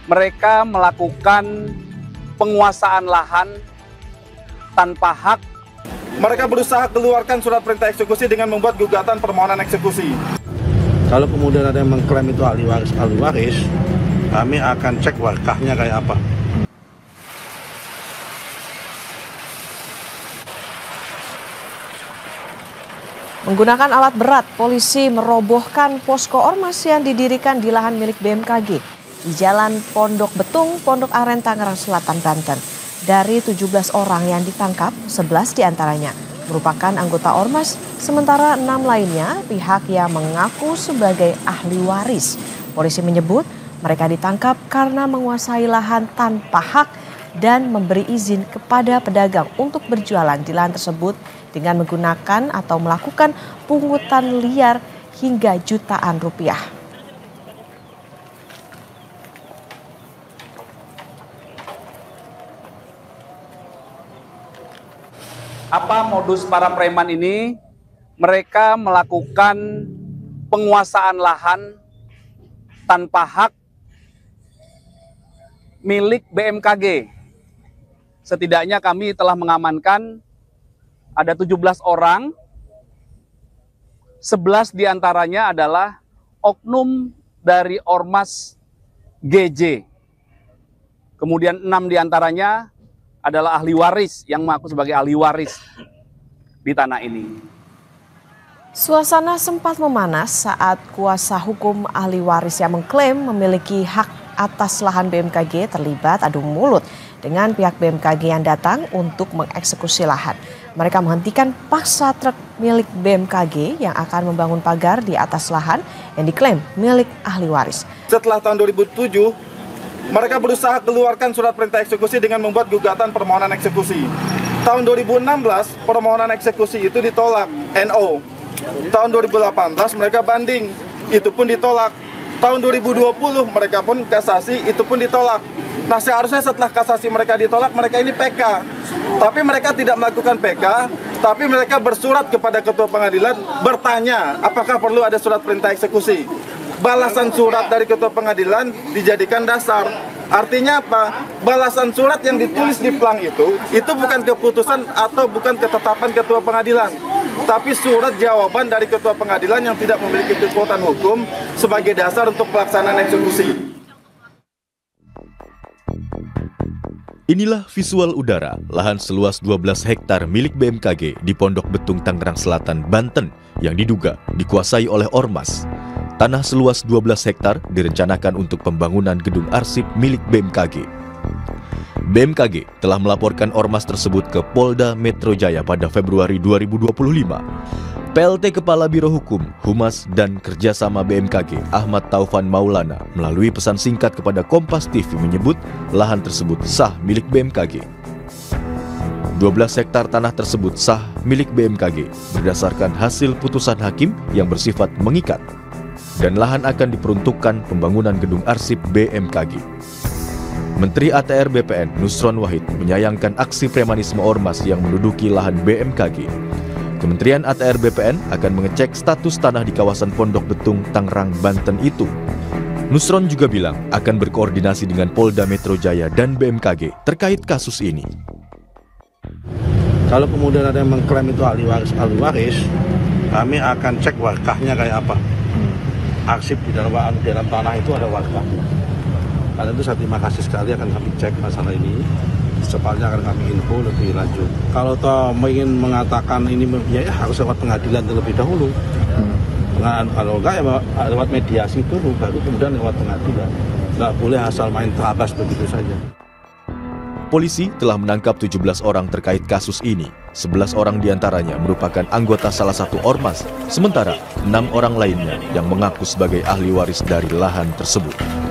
mereka melakukan penguasaan lahan tanpa hak. Mereka berusaha keluarkan surat perintah eksekusi dengan membuat gugatan permohonan eksekusi. Kalau kemudian ada yang mengklaim itu ahli waris, kami akan cek wakahnya kayak apa. Menggunakan alat berat, polisi merobohkan posko ormas yang didirikan di lahan milik BMKG di Jalan Pondok Betung, Pondok Aren, Tangerang Selatan, Banten. Dari 17 orang yang ditangkap, 11 diantaranya merupakan anggota ormas, sementara 6 lainnya pihak yang mengaku sebagai ahli waris. Polisi menyebut mereka ditangkap karena menguasai lahan tanpa hak dan memberi izin kepada pedagang untuk berjualan di lahan tersebut dengan menggunakan atau melakukan pungutan liar hingga jutaan rupiah. Apa modus para preman ini? Mereka melakukan penguasaan lahan tanpa hak milik BMKG. Setidaknya kami telah mengamankan ada 17 orang, 11 diantaranya adalah oknum dari Ormas GJ. Kemudian 6 diantaranya adalah ahli waris yang mengaku sebagai ahli waris di tanah ini. Suasana sempat memanas saat kuasa hukum ahli waris yang mengklaim memiliki hak atas lahan BMKG terlibat adu mulut dengan pihak BMKG yang datang untuk mengeksekusi lahan. Mereka menghentikan paksa truk milik BMKG yang akan membangun pagar di atas lahan yang diklaim milik ahli waris. Setelah tahun 2007, mereka berusaha keluarkan surat perintah eksekusi dengan membuat gugatan permohonan eksekusi. Tahun 2016, permohonan eksekusi itu ditolak, NO. Tahun 2018 mereka banding, itu pun ditolak. Tahun 2020 mereka pun kasasi, itu pun ditolak. Nah, seharusnya setelah kasasi mereka ditolak, mereka ini PK. Tapi mereka tidak melakukan PK, tapi mereka bersurat kepada ketua pengadilan bertanya apakah perlu ada surat perintah eksekusi. Balasan surat dari ketua pengadilan dijadikan dasar. Artinya apa? Balasan surat yang ditulis di plang itu bukan keputusan atau bukan ketetapan ketua pengadilan, tapi surat jawaban dari ketua pengadilan yang tidak memiliki kekuatan hukum sebagai dasar untuk pelaksanaan eksekusi. Inilah visual udara lahan seluas 12 hektar milik BMKG di Pondok Betung, Tangerang Selatan, Banten yang diduga dikuasai oleh ormas. Tanah seluas 12 hektar direncanakan untuk pembangunan gedung arsip milik BMKG. BMKG telah melaporkan ormas tersebut ke Polda Metro Jaya pada Februari 2025. PLT Kepala Biro Hukum, Humas, dan Kerjasama BMKG Ahmad Taufan Maulana melalui pesan singkat kepada Kompas TV menyebut lahan tersebut sah milik BMKG. 12 hektar tanah tersebut sah milik BMKG berdasarkan hasil putusan hakim yang bersifat mengikat, dan lahan akan diperuntukkan pembangunan gedung arsip BMKG. Menteri ATR BPN Nusron Wahid menyayangkan aksi premanisme ormas yang menduduki lahan BMKG. Kementerian ATR BPN akan mengecek status tanah di kawasan Pondok Betung, Tangerang, Banten itu. Nusron juga bilang akan berkoordinasi dengan Polda Metro Jaya dan BMKG terkait kasus ini. Kalau kemudian ada yang mengklaim itu ahli waris, kami akan cek wakahnya kayak apa. Arsip di dalam tanah itu ada wakahnya. Karena itu saya terima kasih sekali akan kami cek masalah ini. Secepatnya akan kami info lebih lanjut. Kalau toh ingin mengatakan ini ya harus lewat pengadilan terlebih dahulu. Kalau enggak ya lewat mediasi dulu, baru kemudian lewat pengadilan. Nggak boleh asal main terabas begitu saja. Polisi telah menangkap 17 orang terkait kasus ini. 11 orang diantaranya merupakan anggota salah satu ormas, sementara 6 orang lainnya yang mengaku sebagai ahli waris dari lahan tersebut.